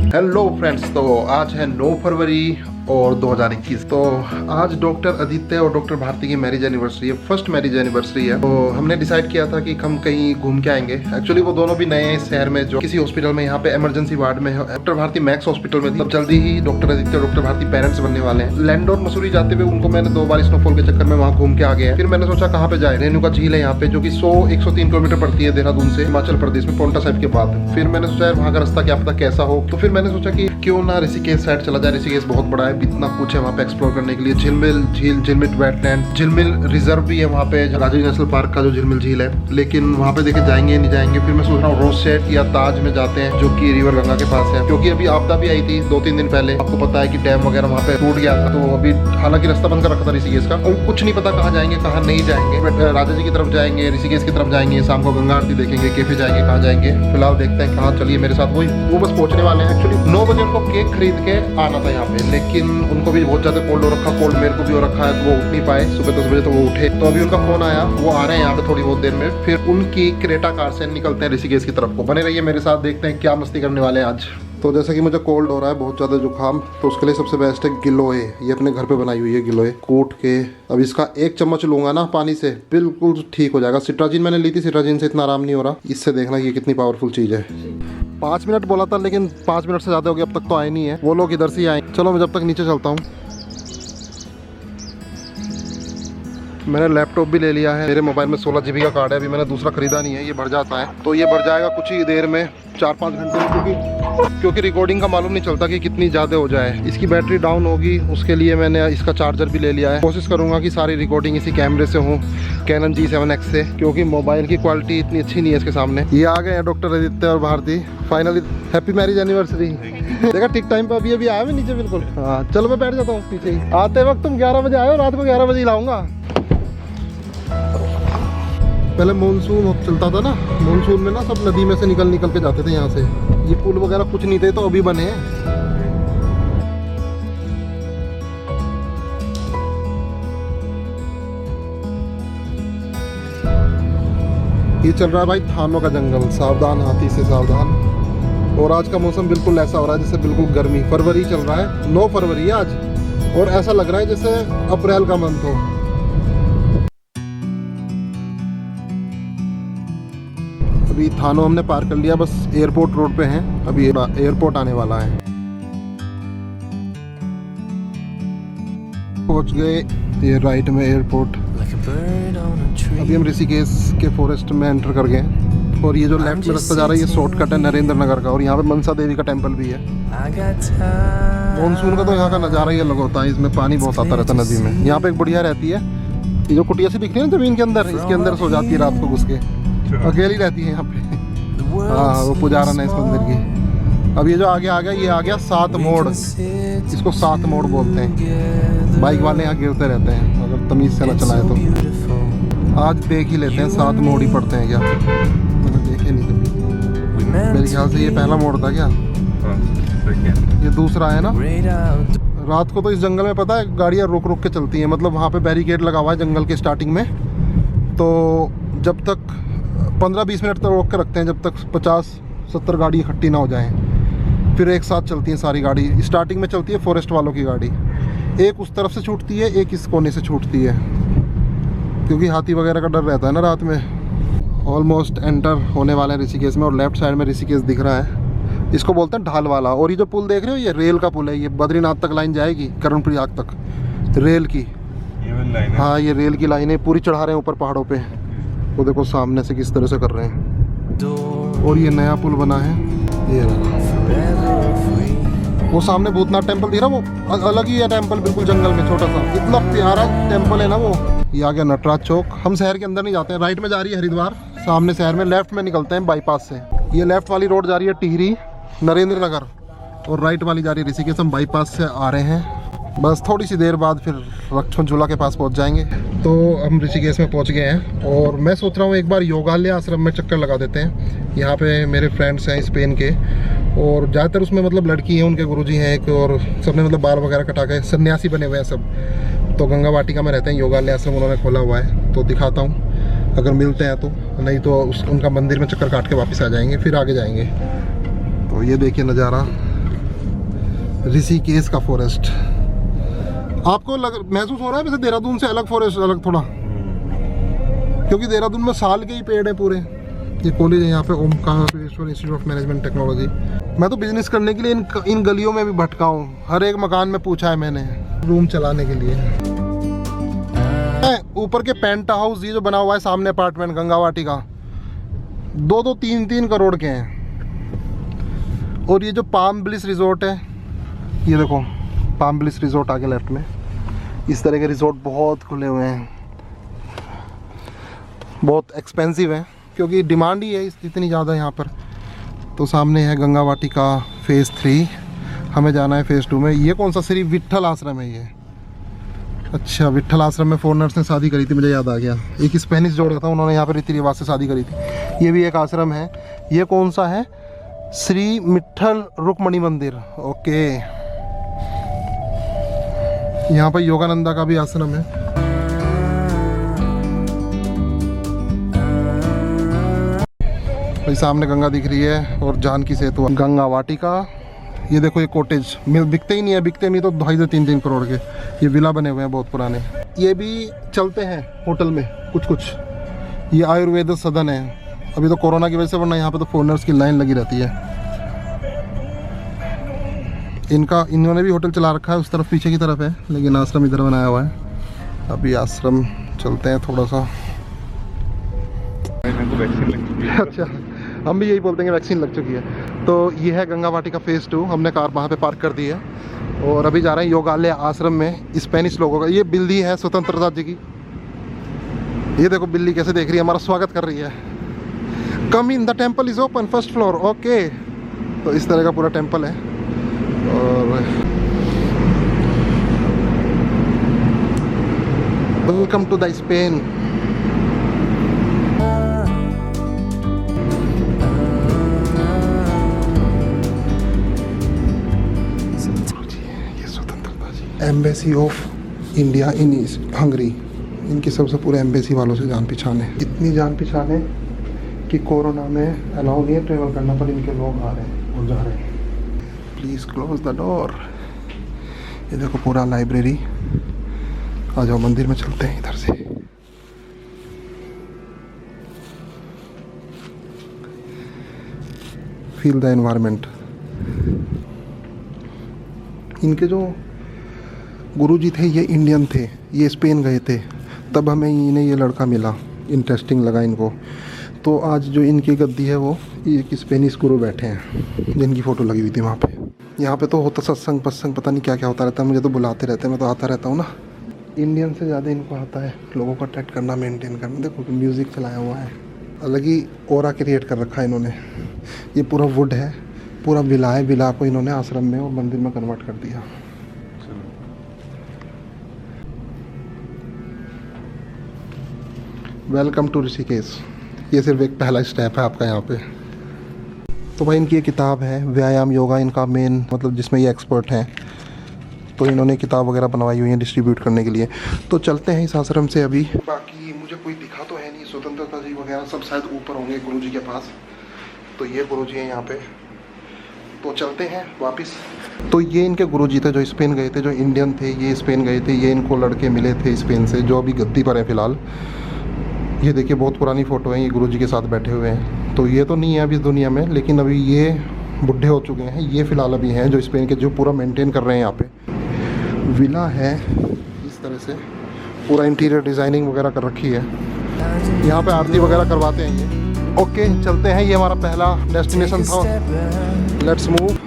Hello friends, तो आज है 9 फरवरी और 2021। तो आज डॉक्टर आदित्य और डॉक्टर भारती की मैरिज एनिवर्सरी है, फर्स्ट मैरिज एनिवर्सरी है। तो हमने डिसाइड किया था कि हम कहीं घूम के आएंगे। एक्चुअली वो दोनों भी नए हैं इस शहर में, जो किसी हॉस्पिटल में यहाँ पे इमरजेंसी वार्ड में है। डॉक्टर भारती मैक्स हॉस्पिटल में थी। तब जल्दी ही डॉक्टर आदित्य और डॉक्टर भारती पेरेंट्स बनने वाले हैं। लैंडोर मसूरी जाते हुए उनको मैंने 2 बार स्नोफॉल के चक्कर में वहाँ घूम के आ गए। फिर मैंने सोचा कहाँ पे जाए। रेणुका झील है यहाँ पे, जो कि 100-103 किलोमीटर पड़ती है देहरादून से, हिमाचल प्रदेश में, पोंटा साहिब के बाद। फिर मैंने सोचा वहाँ का रास्ता क्या पता कैसा हो। तो फिर मैंने सोचा कि क्यों ना ऋषिकेश साइड चला जाए। ऋषिकेश बहुत बड़ा है, इतना कुछ है वहाँ पे एक्सप्लोर करने के लिए। झिलमिल झील, झिलमिल वेटलैंड, झिलमिल रिजर्व भी है वहाँ पे, राजीव नेशनल पार्क का जो झिलमिल झील है। लेकिन वहाँ पे देखे जाएंगे नहीं जाएंगे। फिर मैं सोच रहा हूँ रोसेट या ताज में जाते हैं, जो कि रिवर गंगा के पास है। क्योंकि अभी आपदा भी आई थी 2-3 दिन पहले, आपको पता है कि डैम वगैरह वहाँ पे टूट गया था। तो अभी हालांकि रास्ता बंद कर रखा था ऋषिकेश का, और कुछ नहीं पता कहाँ जाएंगे कहाँ नहीं जाएंगे। राजा जी की तरफ जाएंगे, ऋषिकेश की तरफ जाएंगे, शाम को गंगा आरती देखेंगे, कैफे जाएंगे, कहाँ जाएंगे। फिलहाल देखते हैं कहाँ। चलिए मेरे साथ। वो बस पहुंचने वाले हैं। एक्चुअली 9 बजे उनको केक खरीद के आना था यहाँ पे, लेकिन उनको भी बहुत ज्यादा कोल्ड हो रखा, कोल्ड मेरे को भी हो रखा है, तो वो उठ नहीं पाए। सुबह 10 बजे तो वो उठे। तो अभी उनका फोन आया, वो आ रहे हैं यहाँ पे थोड़ी बहुत देर में। फिर उनकी क्रेटा कार से निकलते हैं ऋषिकेश की तरफ को। बने रहिए मेरे साथ, देखते हैं क्या मस्ती करने वाले हैं आज। तो जैसे कि मुझे कोल्ड हो रहा है, बहुत ज़्यादा जुकाम, तो उसके लिए सबसे बेस्ट है गिलोय। ये अपने घर पे बनाई हुई है गिलोय, कूट के। अब इसका 1 चम्मच लूंगा ना पानी से, बिल्कुल ठीक हो जाएगा। सिट्राजिन मैंने ली थी, सिट्राजिन से इतना आराम नहीं हो रहा। इससे देखना ये कितनी पावरफुल चीज़ है। 5 मिनट बोला था, लेकिन 5 मिनट से ज़्यादा हो गया, अब तक तो आए नहीं है। वो लोग इधर से ही आए। चलो मैं जब तक नीचे चलता हूँ। मैंने लैपटॉप भी ले लिया है। मेरे मोबाइल में 16 GB का कार्ड है। अभी मैंने दूसरा खरीदा नहीं है, ये भर जाता है। तो ये भर जाएगा कुछ ही देर में, 4-5 घंटे में, क्योंकि रिकॉर्डिंग का मालूम नहीं चलता कि कितनी ज़्यादा हो जाए। इसकी बैटरी डाउन होगी, उसके लिए मैंने इसका चार्जर भी ले लिया है। कोशिश करूँगा कि सारी रिकॉर्डिंग इसी कैमरे से हो, कैनन G7X से, क्योंकि मोबाइल की क्वालिटी इतनी अच्छी नहीं है इसके सामने। ये आ गए हैं डॉक्टर आदित्य और Bharti. Finally happy marriage anniversary. देखा ठीक टाइम पे अभी आया मैं नीचे बिल्कुल। हाँ चलो मैं बैठ जाता हूँ पीछे ही। आते वक्त तुम 11 बजे आए हो, रात को 11 बजे ही लाऊंगा। पहले मानसून चलता था ना, मानसून में ना सब नदी में से निकल के जाते थे यहाँ से। ये पुल वगैरह कुछ नहीं थे, तो अभी बने हैं। ये चल रहा है भाई थानों का जंगल, सावधान हाथी से सावधान। और आज का मौसम बिल्कुल ऐसा हो रहा है जैसे बिल्कुल गर्मी। फरवरी चल रहा है, 9 फरवरी है आज, और ऐसा लग रहा है जैसे अप्रैल का मंथ हो। अभी थानो हमने पार कर लिया, बस एयरपोर्ट रोड पे हैं। अभी एयरपोर्ट आने वाला है। पहुंच गए ये राइट में एयरपोर्ट। अभी हम ऋषिकेश के फॉरेस्ट में एंटर कर गए। और ये जो लेफ्ट में रास्ता जा रहा है, ये शॉर्टकट है नरेंद्र नगर का, और यहाँ पे मनसा देवी का टेम्पल भी है। मानसून का तो यहाँ का नज़ारा ही अलग होता है। इसमें पानी बहुत आता रहता है नदी में। यहाँ पे एक बढ़िया रहती है, ये जो कुटिया सी दिख रही है जमीन के अंदर, इसके अंदर सो जाती है रात को घुस के, अकेली रहती है यहाँ पे। हाँ वो पुजारन है इस मंदिर की। अब ये जो आगे आ गया, ये आ गया 7 मोड़। इसको 7 मोड़ बोलते हैं। बाइक वाले यहाँ गिरते रहते हैं अगर तमीज़ से ना चलाए तो। आज देख ही लेते हैं 7 मोड़ ही पड़ते हैं क्या, मैंने देखे नहीं कभी। मेरे ख्याल से ये पहला मोड़ था क्या, ये दूसरा है ना। रात को तो इस जंगल में पता है गाड़ियाँ रुक रुक के चलती हैं, मतलब वहाँ पे बैरिकेड लगा हुआ है जंगल के स्टार्टिंग में। तो जब तक 15-20 मिनट तक रोक के रखते हैं, जब तक 50-70 गाड़ी इकट्ठी ना हो जाएं। फिर एक साथ चलती हैं सारी गाड़ी। स्टार्टिंग में चलती है फॉरेस्ट वालों की गाड़ी, एक उस तरफ से छूटती है, एक इस कोने से छूटती है, क्योंकि हाथी वगैरह का डर रहता है ना रात में। ऑलमोस्ट एंटर होने वाले हैं ऋषिकेश में, और लेफ्ट साइड में ऋषिकेश दिख रहा है। इसको बोलते हैं ढाल वाला। और ये जो पुल देख रहे हो, ये रेल का पुल है। ये बद्रीनाथ तक लाइन जाएगी, कर्णप्रयाग तक रेल की। हाँ ये रेल की लाइन है, पूरी चढ़ा रहे हैं ऊपर पहाड़ों पे। वो देखो सामने से किस तरह से कर रहे हैं। और ये नया पुल बना है, ये वो सामने भूतनाथ टेम्पल दिख रहा, वो अलग ही है टेम्पल, बिल्कुल जंगल में छोटा सा, इतना प्यारा टेम्पल है ना वो। ये आ गया नटराज चौक। हम शहर के अंदर नहीं जाते हैं, राइट में जा रही है हरिद्वार, सामने शहर में लेफ्ट में निकलते हैं बाईपास से। ये लेफ्ट वाली रोड जा रही है टिहरी नरेंद्र नगर, और राइट वाली जा रही है ऋषिकेश। हम बाईपास से आ रहे हैं, बस थोड़ी सी देर बाद फिर रक्षण झूला के पास पहुंच जाएंगे। तो हम ऋषिकेश में पहुंच गए हैं, और मैं सोच रहा हूँ एक बार योगालय आश्रम में चक्कर लगा देते हैं। यहाँ पे मेरे फ्रेंड्स हैं स्पेन के, और ज़्यादातर उसमें मतलब लड़की हैं, उनके गुरुजी हैं एक, और सबने मतलब बाल वगैरह कटा के सन्यासी बने हुए हैं सब। तो गंगा वाटिका में रहते हैं, योगालय आश्रम उन्होंने खोला हुआ है। तो दिखाता हूँ अगर मिलते हैं तो, नहीं तो उनका मंदिर में चक्कर काट के वापस आ जाएंगे, फिर आगे जाएंगे। तो ये देखिए नज़ारा, ऋषिकेश का फॉरेस्ट आपको महसूस हो रहा है वैसे देहरादून से अलग फॉरेस्ट अलग थोड़ा, क्योंकि देहरादून में साल के ही पेड़ है पूरे। ये कॉलेज है यहाँ पे Omkareshwar institute of management technology. मैं तो बिजनेस करने के लिए इन गलियों में भी भटका हूँ, हर एक मकान में पूछा है मैंने रूम चलाने के लिए। ऊपर के पेंट हाउस ये जो बना हुआ है सामने अपार्टमेंट गंगावाटी का 2-2, 3-3 करोड़ के हैं। और ये जो पाम ब्लिस रिजॉर्ट है, ये देखो पाम ब्लिस रिजॉर्ट आगे लेफ्ट में, इस तरह के रिजॉर्ट बहुत खुले हुए हैं, बहुत एक्सपेंसिव है क्योंकि डिमांड ही है इतनी ज़्यादा यहाँ पर। तो सामने है गंगावाटी का फेज़ 3, हमें जाना है फेज़ 2 में। ये कौन सा श्री विट्ठल आश्रम है ये? अच्छा, विट्ठल आश्रम में फॉरेनर्स ने शादी करी थी, मुझे याद आ गया। एक स्पेनिश जोड़ा था, उन्होंने यहाँ पर रीति रिवाज से शादी करी थी। ये भी एक आश्रम है। ये कौन सा है? श्री मिट्ठल रुक्मणी मंदिर। ओके, यहाँ पर योगानंदा का भी आश्रम है। भाई सामने गंगा दिख रही है और जानकी सेतु। गंगावाटी का ये देखो, ये कॉटेज बिकते ही नहीं है, बिकते नहीं तो 2.5-3 करोड़ के ये विला बने हुए हैं बहुत पुराने। ये भी चलते हैं होटल में कुछ। ये आयुर्वेद सदन है, अभी तो कोरोना की वजह से, वरना यहाँ पे तो फॉरेनर्स की लाइन लगी रहती है। इन्होंने भी होटल चला रखा है, उस तरफ पीछे की तरफ है, लेकिन आश्रम इधर बनाया हुआ है। अभी आश्रम चलते हैं थोड़ा सा। अच्छा, हम भी यही बोलते हैं कि वैक्सीन लग चुकी है। तो ये है गंगावाटी का फेज़ 2, हमने कार वहाँ पे पार्क कर दी है और अभी जा रहे हैं योगालय आश्रम में स्पेनिश लोगों का। ये बिल्ली है स्वतंत्रता जी की, ये देखो बिल्ली कैसे देख रही है, हमारा स्वागत कर रही है। Come in, the temple is open, first floor. Okay, तो इस तरह का पूरा टेम्पल है। और welcome to the Spain. Embassy of India in Hungary, इनकी सबसे पूरे एम्बेसी वालों से जान पहचान है। इतनी जान पहचान है कि कोरोना में अलाउ नहीं है ट्रेवल करना, पर इनके लोग आ रहे हैं और जा रहे हैं। Please close the door. ये देखो पूरा लाइब्रेरी। आ जाओ मंदिर में चलते हैं इधर से। Feel the environment. इनके जो गुरुजी थे ये इंडियन थे, ये स्पेन गए थे, तब हमें इन्हें ये लड़का मिला, इंटरेस्टिंग लगा इनको। तो आज जो इनकी गद्दी है वो एक स्पेनिश गुरु बैठे हैं जिनकी फ़ोटो लगी हुई थी वहाँ पे। यहाँ पे तो होता सत्संग पता नहीं क्या क्या होता रहता है, मुझे तो बुलाते रहते हैं, मैं तो आता रहता हूँ ना। इंडियन से ज़्यादा इनको आता है लोगों को अट्रैक्ट करना, मेंटेन करना। देखो म्यूज़िक चलाया हुआ है, अलग ही ऑरा क्रिएट कर रखा है इन्होंने। ये पूरा वुड है, पूरा विला है, विला को इन्होंने आश्रम में और मंदिर में कन्वर्ट कर दिया। Welcome to Rishikesh. ये सिर्फ एक पहला स्टेप है आपका यहाँ पे। तो भाई इनकी ये किताब है व्यायाम योगा, इनका मेन मतलब जिसमें ये एक्सपर्ट हैं। तो इन्होंने किताब वगैरह बनवाई हुई है डिस्ट्रीब्यूट करने के लिए। तो चलते हैं इस आश्रम से अभी। बाकी मुझे कोई दिखा तो है नहीं, स्वतंत्रता जी वगैरह सब शायद ऊपर होंगे गुरु जी के पास। तो ये गुरु जी हैं यहाँ पे, तो चलते हैं वापस। तो ये इनके गुरु जी थे जो स्पेन गए थे, जो इंडियन थे, ये स्पेन गए थे। ये इनको लड़के मिले थे स्पेन से जो अभी गद्दी पर है फ़िलहाल। ये देखिए बहुत पुरानी फ़ोटो है, ये गुरुजी के साथ बैठे हुए हैं। तो ये तो नहीं है अभी इस दुनिया में, लेकिन अभी ये बूढ़े हो चुके हैं। ये फ़िलहाल अभी हैं जो स्पेन के, जो पूरा मेंटेन कर रहे हैं यहाँ पे। विला है इस तरह से, पूरा इंटीरियर डिज़ाइनिंग वगैरह कर रखी है। यहाँ पे आरती वगैरह करवाते हैं ये। ओके चलते हैं, ये हमारा पहला डेस्टिनेशन था। Let's move.